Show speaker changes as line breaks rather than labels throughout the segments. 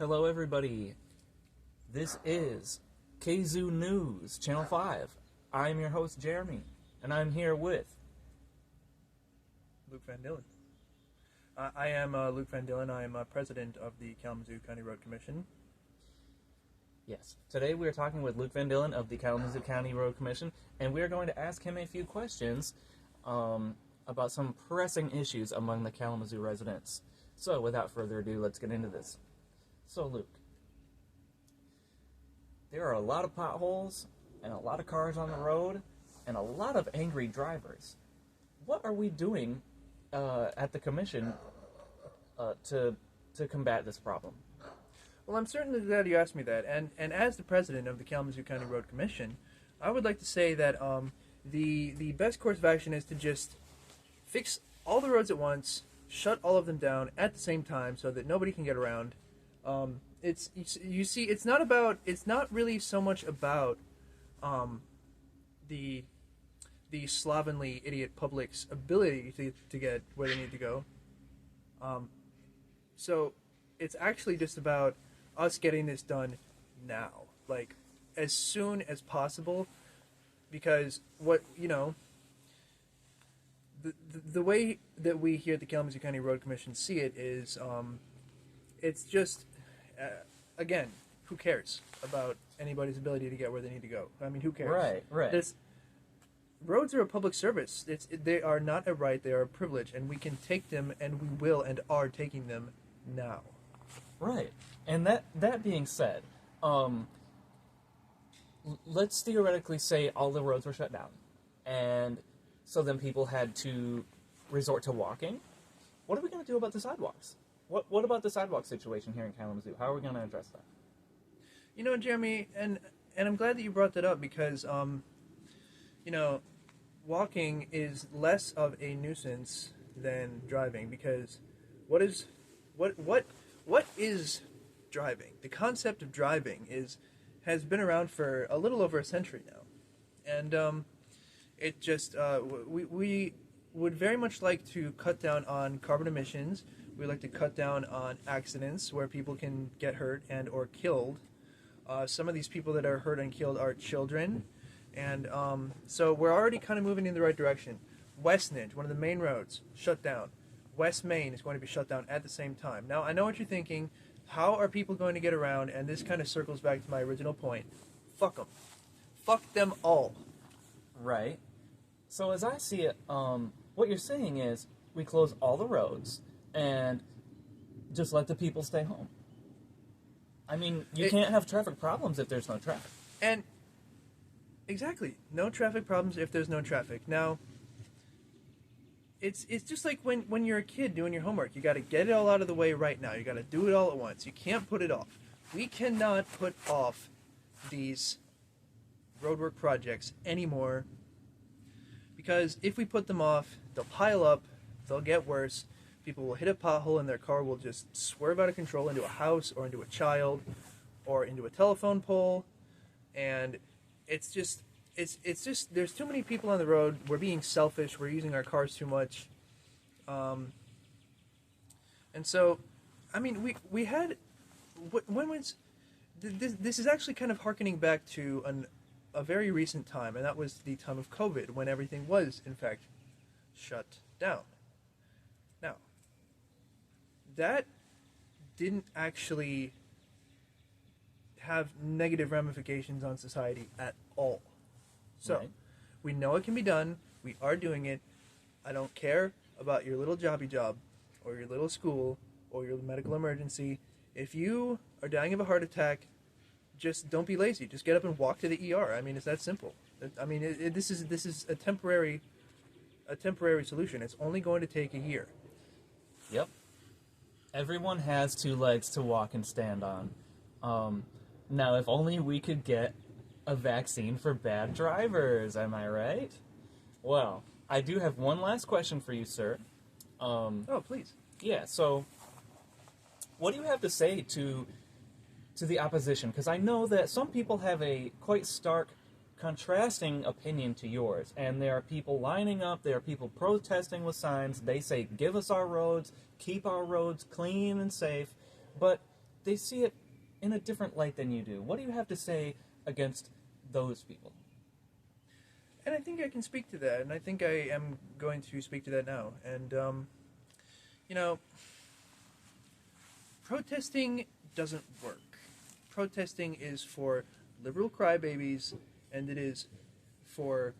Hello, everybody. This is Kalamazoo News, Channel 5. I'm your host, Jeremy, and I'm here with...
Luke Van Dillen. I am Luke Van Dillen. I am president of the Kalamazoo County Road Commission.
Yes. Today we are talking with Luke Van Dillen of the Kalamazoo County Road Commission, and we are going to ask him a few questions about some pressing issues among the Kalamazoo residents. So, without further ado, let's get into this. So, Luke, there are a lot of potholes and a lot of cars on the road and a lot of angry drivers. What are we doing at the commission to combat this problem?
Well, I'm certainly glad you asked me that. And as the president of the Kalamazoo County Road Commission, I would like to say that the best course of action is to just fix all the roads at once, shut all of them down at the same time so that nobody can get around. It's not really so much about the slovenly idiot public's ability to get where they need to go. So it's actually just about us getting this done now, like as soon as possible, because the way that we here at the Kalamazoo County Road Commission see it is, it's just, again, who cares about anybody's ability to get where they need to go? I mean, who cares?
Right.
Roads are a public service. They are not a right, they are a privilege, and we can take them, and we will and are taking them now.
Right. And that being said, let's theoretically say all the roads were shut down, and so then people had to resort to walking. What are we going to do about the sidewalks? What about the sidewalk situation here in Kalamazoo? How are we going to address that?
You know, Jeremy, and I'm glad that you brought that up because, walking is less of a nuisance than driving, because what is driving? The concept of driving has been around for a little over a century now, and it just we would very much like to cut down on carbon emissions. We'd like to cut down on accidents where people can get hurt and or killed. Some of these people that are hurt and killed are children. And so we're already kind of moving in the right direction. West Ninja, one of the main roads, shut down. West Main is going to be shut down at the same time. Now, I know what you're thinking. How are people going to get around? And this kind of circles back to my original point. Fuck them. Fuck them all.
Right. So as I see it, what you're saying is we close all the roads and just let the people stay home. I mean, you can't have traffic problems if there's no traffic.
And exactly. No traffic problems if there's no traffic. Now, it's just like when you're a kid doing your homework. You got to get it all out of the way right now. You got to do it all at once. You can't put it off. We cannot put off these roadwork projects anymore, because if we put them off, they'll pile up, they'll get worse. People will hit a pothole and their car will just swerve out of control into a house or into a child or into a telephone pole. And it's just there's too many people on the road. We're being selfish. We're using our cars too much. And so, I mean, we had, when was, this is actually kind of hearkening back to a very recent time, and that was the time of COVID, when everything was, in fact, shut down. Now, that didn't actually have negative ramifications on society at all. So,
Right.
We know it can be done. We are doing it. I don't care about your little jobby job or your little school or your medical emergency. If you are dying of a heart attack, just don't be lazy. Just get up and walk to the ER. I mean, it's that simple. I mean, this is a temporary solution. It's only going to take a year.
Yep. Everyone has two legs to walk and stand on. Now, if only we could get a vaccine for bad drivers, am I right? Well, I do have one last question for you, sir.
Oh, please.
Yeah, so what do you have to say to the opposition? Because I know that some people have a quite stark, contrasting opinion to yours, and there are people lining up, there are people protesting with signs. They say, give us our roads, keep our roads clean and safe, but they see it in a different light than you do. What do you have to say against those people?
And I think I can speak to that, and I think I am going to speak to that now. And, you know, protesting doesn't work. Protesting is for liberal crybabies, and it is for...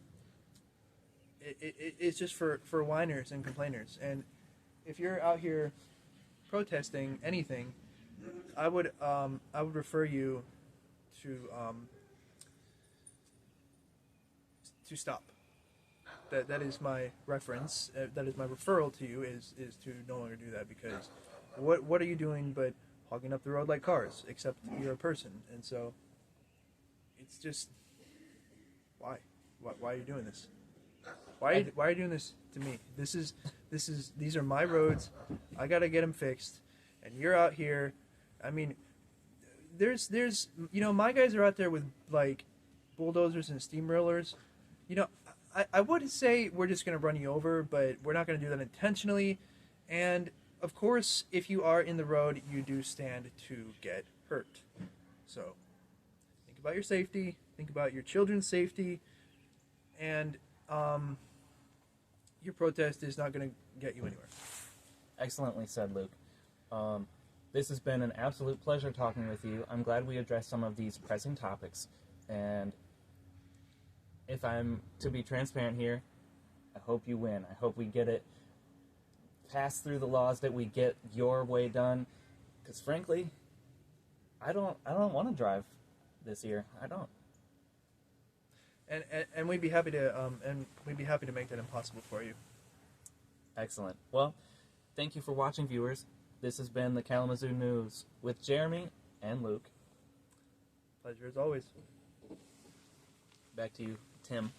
It's just for whiners and complainers. And if you're out here protesting anything, I would refer you to stop. That is my reference. That is my referral to you is to no longer do that, because what are you doing but hogging up the road like cars? Except you're a person, and so it's just why are you doing this? Why are you doing this to me? These are my roads. I gotta get them fixed, and you're out here. I mean, there's my guys are out there with like bulldozers and steamrollers. I would say we're just gonna run you over, but we're not gonna do that intentionally. And of course, if you are in the road, you do stand to get hurt. So think about your safety. Think about your children's safety, and your protest is not going to get you anywhere.
Excellently said, Luke. This has been an absolute pleasure talking with you. I'm glad we addressed some of these pressing topics. And if I'm to be transparent here, I hope you win. I hope we get it passed through the laws, that we get your way done. Because frankly, I don't want to drive this year. I don't.
And we'd be happy to make that impossible for you.
Excellent. Well, thank you for watching, viewers. This has been the Kalamazoo News with Jeremy and Luke.
Pleasure as always.
Back to you, Tim.